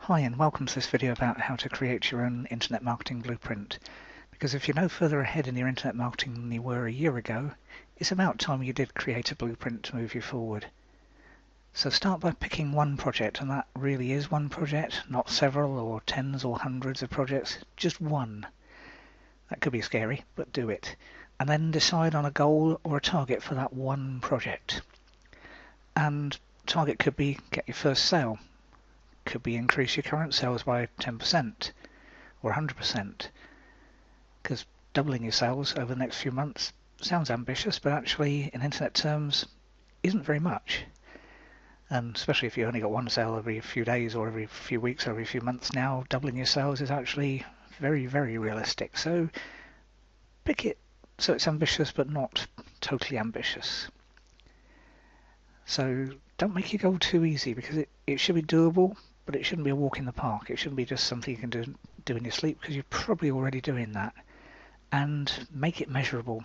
Hi and welcome to this video about how to create your own internet marketing blueprint. Because if you're no further ahead in your internet marketing than you were a year ago, it's about time you did create a blueprint to move you forward. So start by picking one project, and that really is one project, not several or tens or hundreds of projects, just one. That could be scary, but do it. And then decide on a goal or a target for that one project. And target could be get your first sale. Could be increase your current sales by 10% or 100%, because doubling your sales over the next few months sounds ambitious, but actually in internet terms isn't very much. And especially if you only got one sale every few days or every few weeks or every few months, now doubling your sales is actually very, very realistic. So pick it so it's ambitious but not totally ambitious. So don't make your goal too easy, because it should be doable, but it shouldn't be a walk in the park. It shouldn't be just something you can do in your sleep, because you're probably already doing that. And make it measurable,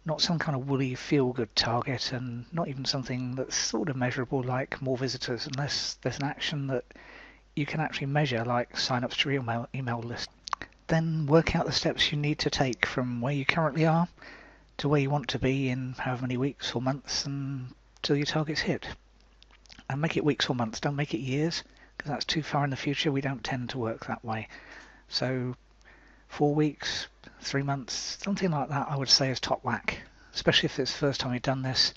not some kind of woolly feel-good target, and not even something that's sort of measurable like more visitors, unless there's an action that you can actually measure, like sign-ups to your email list. Then work out the steps you need to take from where you currently are to where you want to be in however many weeks or months until your target's hit. And make it weeks or months, don't make it years, because that's too far in the future. We don't tend to work that way. So 4 weeks, 3 months, something like that I would say is top whack, especially if it's the first time you've done this.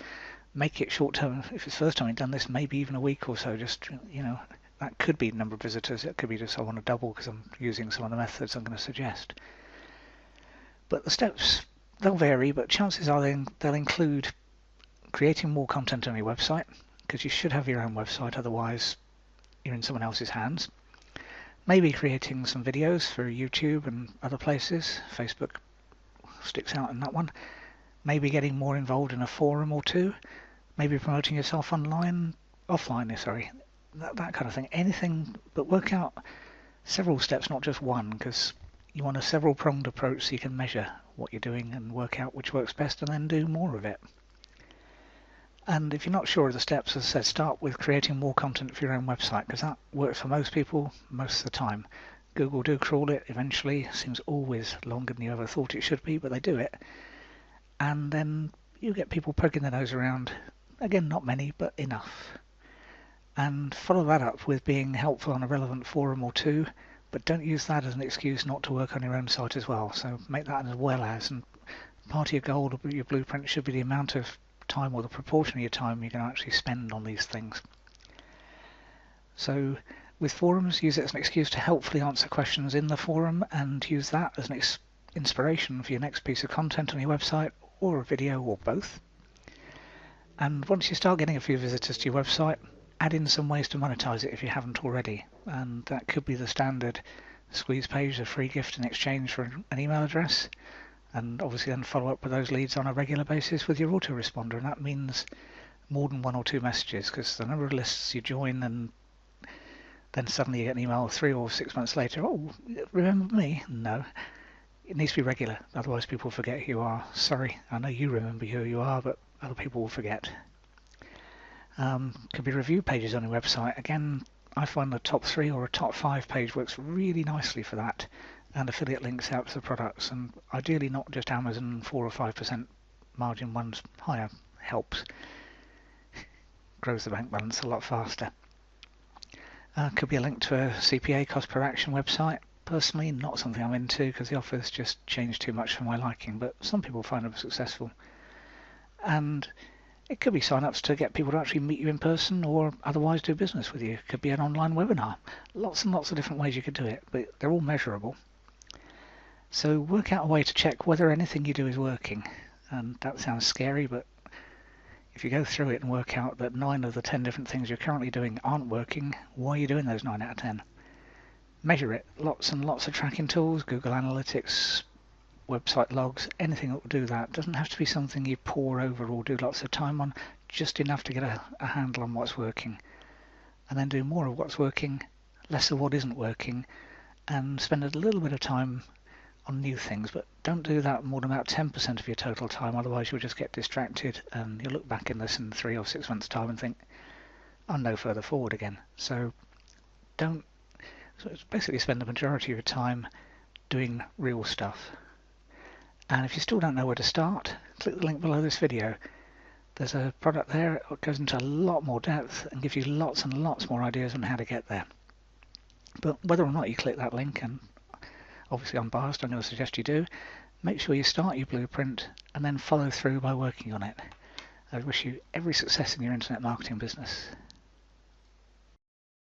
Make it short term. If it's the first time you've done this, maybe even a week or so. Just, that could be the number of visitors. It could be just I want to double because I'm using some of the methods I'm going to suggest. But the steps, they'll vary, but chances are they'll include creating more content on your website, because you should have your own website, otherwise you're in someone else's hands. Maybe creating some videos for YouTube and other places. Facebook sticks out in that one. Maybe getting more involved in a forum or two. Maybe promoting yourself offline, that kind of thing. Anything, but work out several steps, not just one, because you want a several-pronged approach so you can measure what you're doing and work out which works best and then do more of it. And if you're not sure of the steps, as I said, start with creating more content for your own website, because that works for most people most of the time. Google do crawl it eventually. Seems always longer than you ever thought it should be, but they do it. And then you get people poking their nose around. Again, not many, but enough. And follow that up with being helpful on a relevant forum or two, but don't use that as an excuse not to work on your own site as well. So make that as well as, and part of your goal or your blueprint should be the amount of time or the proportion of your time you can actually spend on these things. So with forums, use it as an excuse to helpfully answer questions in the forum, and use that as an inspiration for your next piece of content on your website, or a video, or both. And once you start getting a few visitors to your website, add in some ways to monetize it if you haven't already. And that could be the standard squeeze page, a free gift in exchange for an email address. And obviously then follow up with those leads on a regular basis with your autoresponder, and that means more than 1 or 2 messages, because the number of lists you join and then suddenly you get an email 3 or 6 months later, oh, remember me? No, it needs to be regular, otherwise people forget who you are. Sorry, I know you remember who you are, but other people will forget. Could be review pages on your website. Again, I find the top 3 or a top 5 page works really nicely for that. And affiliate links out to the products, and ideally not just Amazon 4 or 5% margin ones. Higher helps, grows the bank balance a lot faster. Could be a link to a CPA, cost per action website. Personally, not something I'm into, because the offers just change too much for my liking, but some people find them successful. And it could be sign-ups to get people to actually meet you in person or otherwise do business with you. It could be an online webinar. Lots and lots of different ways you could do it, but they're all measurable. So work out a way to check whether anything you do is working. And that sounds scary, but if you go through it and work out that 9 of the 10 different things you're currently doing aren't working, why are you doing those 9 out of 10? Measure it. Lots and lots of tracking tools, Google Analytics, website logs, anything that will do that. Doesn't have to be something you pore over or do lots of time on, just enough to get a handle on what's working. And then do more of what's working, less of what isn't working, and spend a little bit of time on new things, but don't do that more than about 10% of your total time, otherwise you'll just get distracted and you'll look back in this in 3 or 6 months time and think, I'm no further forward again. So don't So it's basically spend the majority of your time doing real stuff. And if you still don't know where to start, click the link below this video. There's a product there that goes into a lot more depth and gives you lots and lots more ideas on how to get there. But whether or not you click that link, and obviously I'm biased, I'm going to suggest you do, make sure you start your blueprint and then follow through by working on it. I wish you every success in your internet marketing business.